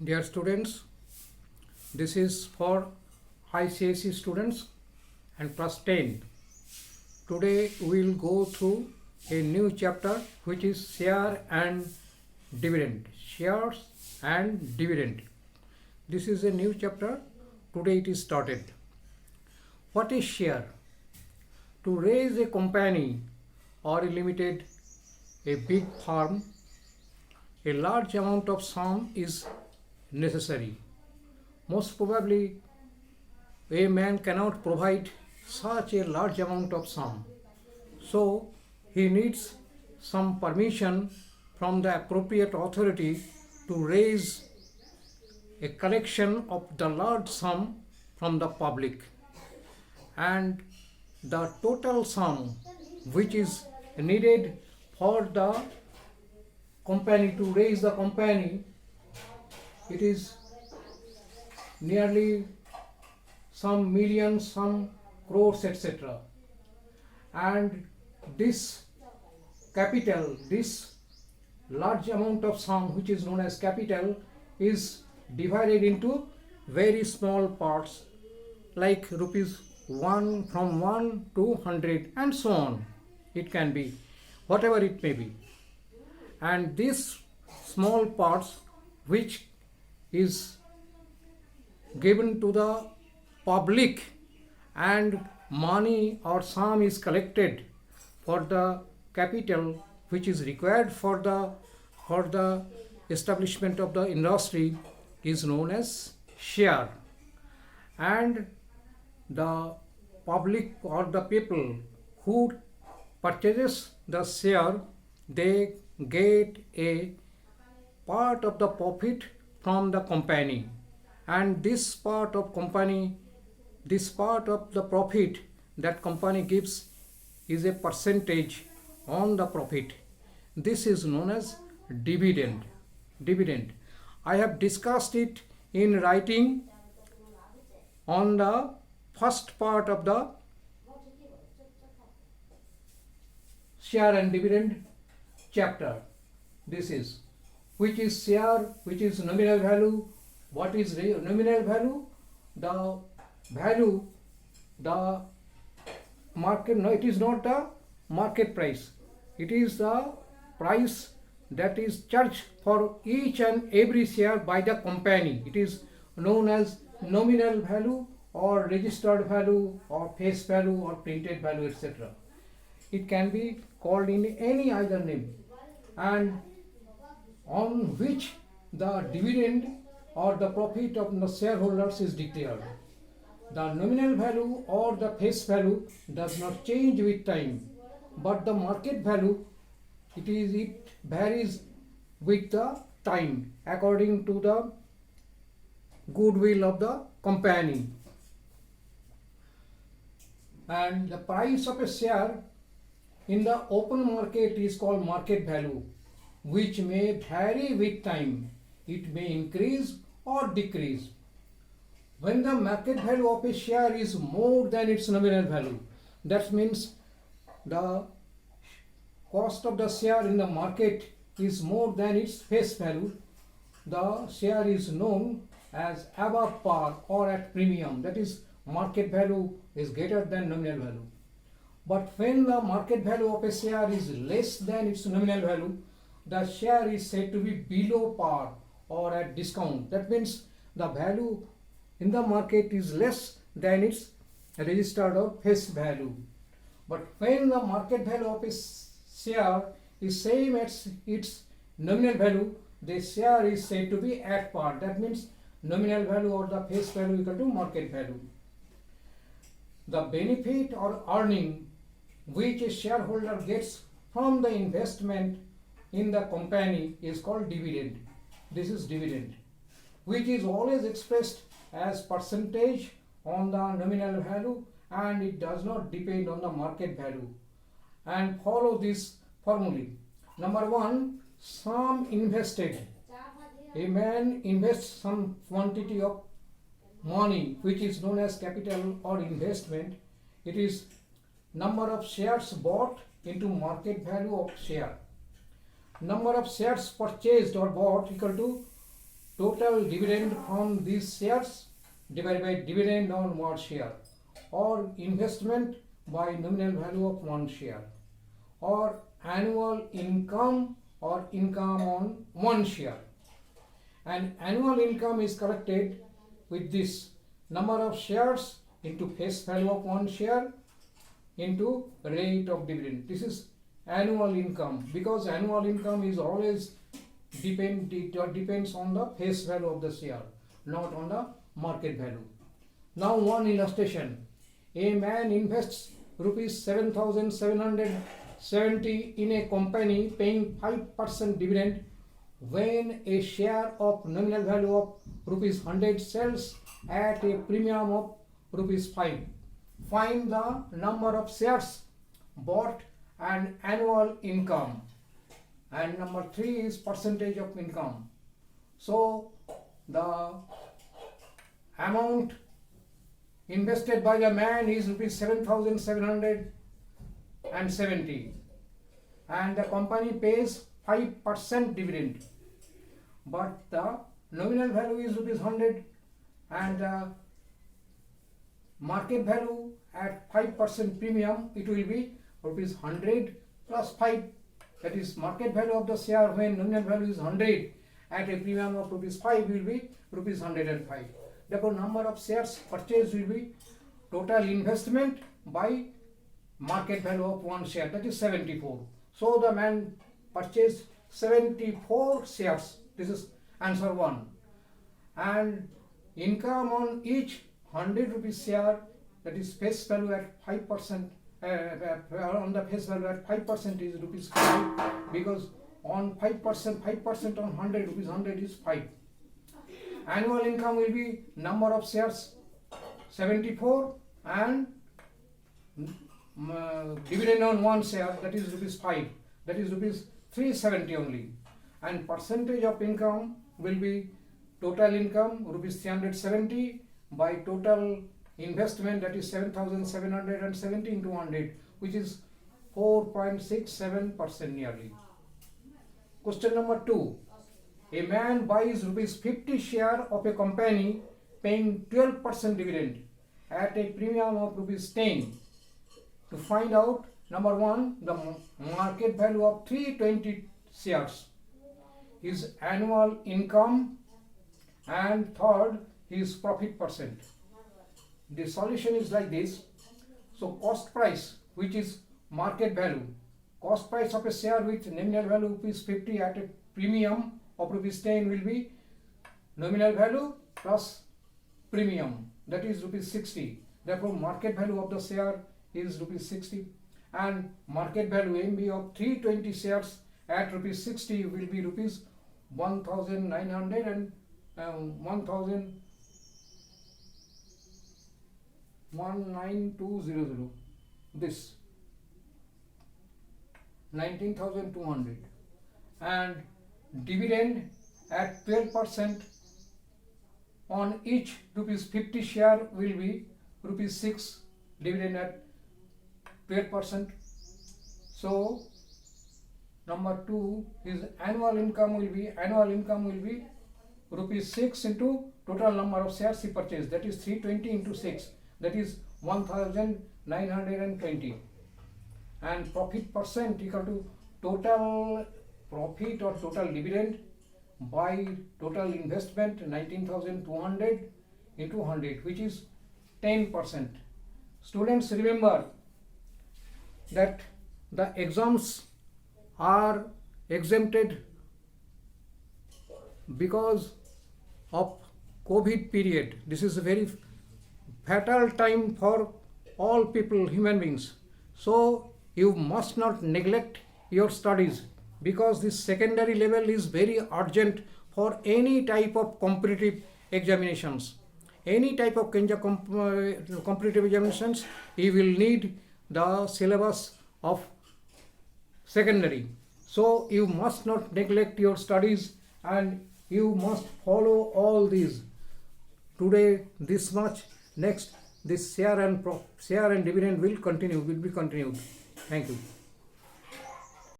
Dear students, this is for ICSE students and class 10. Today we will go through a new chapter which is share and dividend. Shares and dividend. This is a new chapter. Today it is started. What is share? To raise a company or a limited, a big firm, a large amount of sum is necessary. Most probably, a man cannot provide such a large amount of sum. So, he needs some permission from the appropriate authority to raise a collection of the large sum from the public. And the total sum which is needed for the company to raise the company, it is nearly some millions, some crores, etc. And this capital, this large amount of sum which is known as capital, is divided into very small parts like rupees 1 from 1 to 100 and so on. It can be whatever it may be. And these small parts which is given to the public and money or sum is collected for the capital which is required for the establishment of the industry is known as share. And the public or the people who purchases the share, they get a part of the profit from the company, and this part of the profit that company gives is a percentage on the profit. This is known as dividend. I have discussed it in writing on the first part of the share and dividend chapter. This is which is share, which is nominal value. What is nominal value? The value, the market, no, it is not the market price. It is the price that is charged for each and every share by the company. It is known as nominal value or registered value or face value or printed value, etc. It can be called in any either name, and on which the dividend or the profit of the shareholders is declared. The nominal value or the face value does not change with time, but the market value, it varies with the time according to the goodwill of the company. And the price of a share in the open market is called market value, which may vary with time. It may increase or decrease. When the market value of a share is more than its nominal value, that means the cost of the share in the market is more than its face value, the share is known as above par or at premium. That is, market value is greater than nominal value. But when the market value of a share is less than its nominal value, the share is said to be below par or at discount. That means the value in the market is less than its registered or face value. But when the market value of a share is same as its nominal value, the share is said to be at par. That means nominal value or the face value equal to market value. The benefit or earning which a shareholder gets from the investment in the company is called dividend. This is dividend, which is always expressed as percentage on the nominal value, and it does not depend on the market value. And follow this formulae. Number 1, sum invested. A man invests some quantity of money which is known as capital or investment. It is number of shares bought into market value of share. Number of shares purchased or bought equal to total dividend from these shares divided by dividend on one share, or investment by nominal value of one share, or annual income or income on one share. And annual income is collected with this number of shares into face value of one share into rate of dividend. This is annual income, because annual income is always depends on the face value of the share, not on the market value. Now one illustration. A man invests rupees 7,770 in a company paying 5% dividend when a share of nominal value of rupees 100 sells at a premium of rupees 5. Find the number of shares bought and annual income. And number 3 is percentage of income. So the amount invested by the man is rupees 7,770, and the company pays 5% dividend, but the nominal value is rupees 100 and the market value at 5% premium, it will be rupees 100 plus 5, that is market value of the share when nominal value is 100 at a premium of rupees 5 will be rupees 105. Therefore number of shares purchased will be total investment by market value of one share, that is 74. So the man purchased 74 shares. This is answer 1. And income on each 100 rupees share, that is face value at 5%, on the face value at 5% is rupees 5, because on 5% on 100 rupees 100 is 5. Annual income will be number of shares 74 and dividend on one share, that is rupees 5, that is rupees 370 only. And percentage of income will be total income rupees 370 by total investment, that is 7,770 into 100, which is 4.67% nearly. Question number 2. A man buys rupees 50 share of a company paying 12% dividend at a premium of rupees 10. To find out, number 1, the market value of 320 shares, his annual income, and third, his profit percent. The solution is like this. So cost price, which is market value, cost price of a share with nominal value rupees 50 at a premium of rupees 10 will be nominal value plus premium, that is rupees 60. Therefore market value of the share is rupees 60, and market value MB of 320 shares at rupees 60 will be rupees 1,900 and 1,9200, this 19,200, and dividend at 12% on each rupees 50 share will be rupees 6, dividend at 12%. So number 2, his annual income will be rupees 6 into total number of shares he purchased, that is 320 into 6, that is 1,920, and profit percent equal to total profit or total dividend by total investment 19,200 into 100, which is 10%. Students, remember that the exams are exempted because of COVID period. This is a very fatal time for all people, human beings. So you must not neglect your studies, because this secondary level is very urgent for any type of competitive examinations. Any type of competitive examinations, you will need the syllabus of secondary. So you must not neglect your studies and you must follow all these. Today this much, next this share and dividend will be continued. Thank you.